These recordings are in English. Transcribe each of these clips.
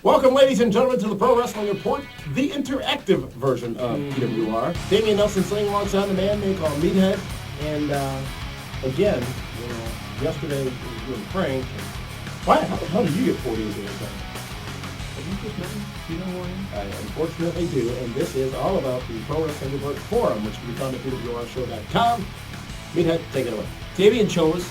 Welcome, ladies and gentlemen, to the Pro Wrestling Report, the interactive version of PWR. Dameon Nelson Sling alongside the man they call Meathead. And again, yesterday we were Frank. Why? How the hell did you get 40 days of time? Have you just met me? Do you know who I am? I unfortunately do, and this is all about the Pro Wrestling Report forum, which can be found at PWRshow.com. Meathead, take it away. Dameon chose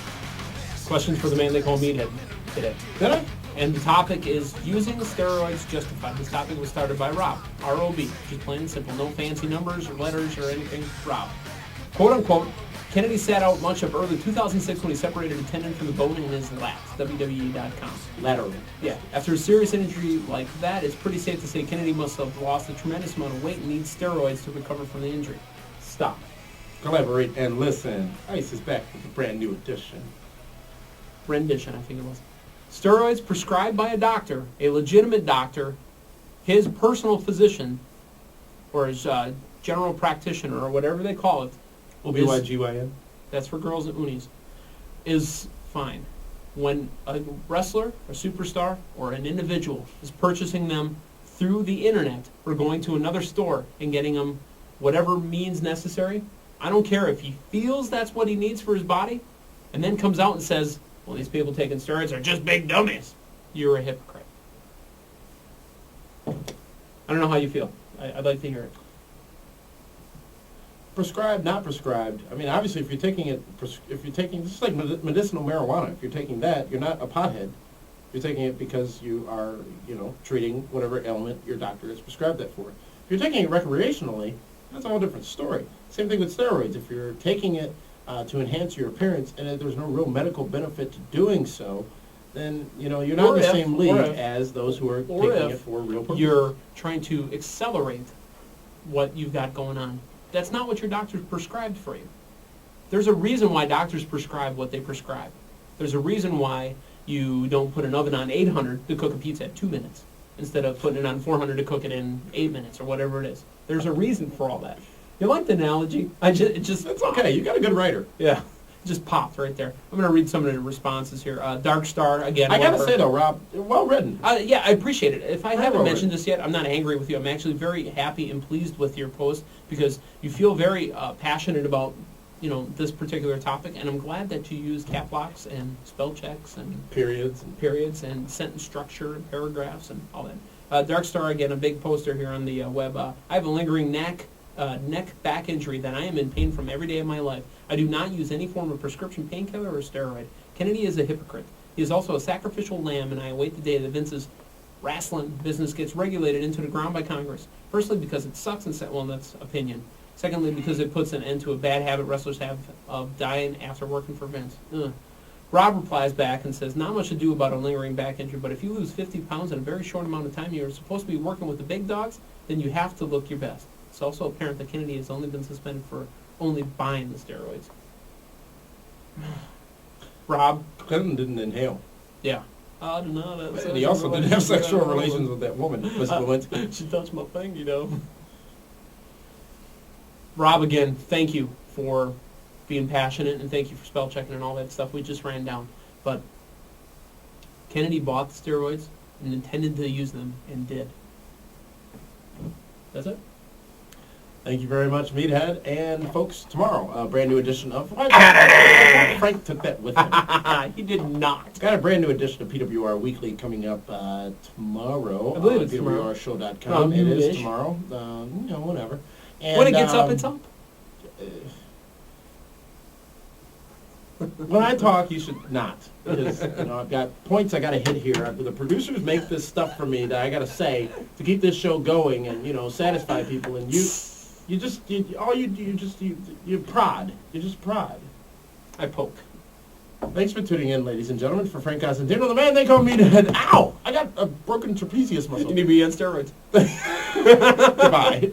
questions for the man they call Meathead today. Did I? And the topic is using steroids justified. This topic was started by Rob, R-O-B, just plain and simple. No fancy numbers or letters or anything. Rob. Quote unquote, Kennedy sat out much of early 2006 when he separated a tendon from the bone in his lats. WWE.com. Laterally. Yeah. After a serious injury like that, it's pretty safe to say Kennedy must have lost a tremendous amount of weight and needs steroids to recover from the injury. Stop. Collaborate and listen. Ice is back with a brand new edition. Rendition, I think it was. Steroids prescribed by a doctor, a legitimate doctor, his personal physician, or his general practitioner, or whatever they call it. OBYGYN? That's for girls and unis. Is fine. When a wrestler, a superstar, or an individual is purchasing them through the internet or going to another store and getting them whatever means necessary, I don't care if he feels that's what he needs for his body and then comes out and says, well, these people taking steroids are just big dummies. You're a hypocrite. I don't know how you feel. I'd like to hear it. Prescribed, not prescribed. I mean, obviously, if you're taking just like medicinal marijuana, if you're taking that, you're not a pothead. You're taking it because you are, treating whatever ailment your doctor has prescribed that for. If you're taking it recreationally, that's a whole different story. Same thing with steroids. If you're taking it to enhance your appearance, and if there's no real medical benefit to doing so, then you're not in the same league as those who are taking it for real purpose. You're trying to accelerate what you've got going on. That's not what your doctor prescribed for you. There's a reason why doctors prescribe what they prescribe. There's a reason why you don't put an oven on 800 to cook a pizza at 2 minutes instead of putting it on 400 to cook it in 8 minutes or whatever it is. There's a reason for all that. You like the analogy? It's okay. You got a good writer. Yeah, it just popped right there. I'm going to read some of the responses here. Dark Star, again. I got to say, though, Rob, well written. Yeah, I appreciate it. If I haven't mentioned this yet, I'm not angry with you. I'm actually very happy and pleased with your post because you feel very passionate about, this particular topic, and I'm glad that you use cap locks and spell checks and periods and sentence structure and paragraphs and all that. Dark Star, again, a big poster here on the web. I have a lingering neck back injury that I am in pain from every day of my life. I do not use any form of prescription painkiller or steroid. Kennedy is a hypocrite. He is also a sacrificial lamb, and I await the day that Vince's wrestling business gets regulated into the ground by Congress. Firstly, because it sucks, and that's opinion. Secondly, because it puts an end to a bad habit wrestlers have of dying after working for Vince. Rob replies back and says, not much to do about a lingering back injury, but if you lose 50 pounds in a very short amount of time, you're supposed to be working with the big dogs, then you have to look your best. It's also apparent that Kennedy has only been suspended for only buying the steroids. Rob? Clinton didn't inhale. Yeah. I don't know. And he also didn't have sexual relations with that woman, Miss Lewinsky. She touched my thing, Rob, again, thank you for being passionate, and thank you for spell checking and all that stuff we just ran down. But Kennedy bought the steroids and intended to use them and did. That's it. Thank you very much, Meathead. And folks, tomorrow, a brand new edition of Frank took that with him. He did not. Got a brand new edition of PWR Weekly coming up tomorrow. I believe it's PWRshow.com. It is tomorrow. Whatever. And, when it gets up, it's up. When I talk, you should not. Because, I've got points I got to hit here. The producers make this stuff for me that I got to say to keep this show going and, satisfy people. And you prod. You just prod. I poke. Thanks for tuning in, ladies and gentlemen, for Frank Costantino, the man they call Meathead. Ow! I got a broken trapezius muscle. You need to be on steroids. Goodbye.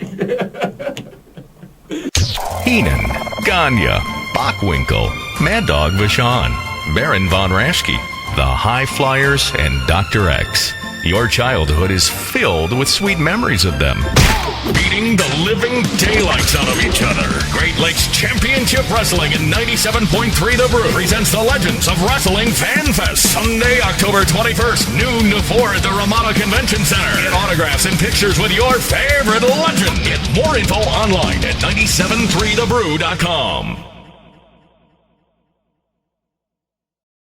Heenan, Gagne, Bockwinkel, Mad Dog Vachon, Baron Von Raschke, The High Flyers, and Dr. X. Your childhood is filled with sweet memories of them. Beating the living daylights out of each other. Great Lakes Championship Wrestling in 97.3 The Brew presents the Legends of Wrestling Fan Fest. Sunday, October 21st, noon to 4 at the Ramada Convention Center. Get autographs and pictures with your favorite legend. Get more info online at 973thebrew.com.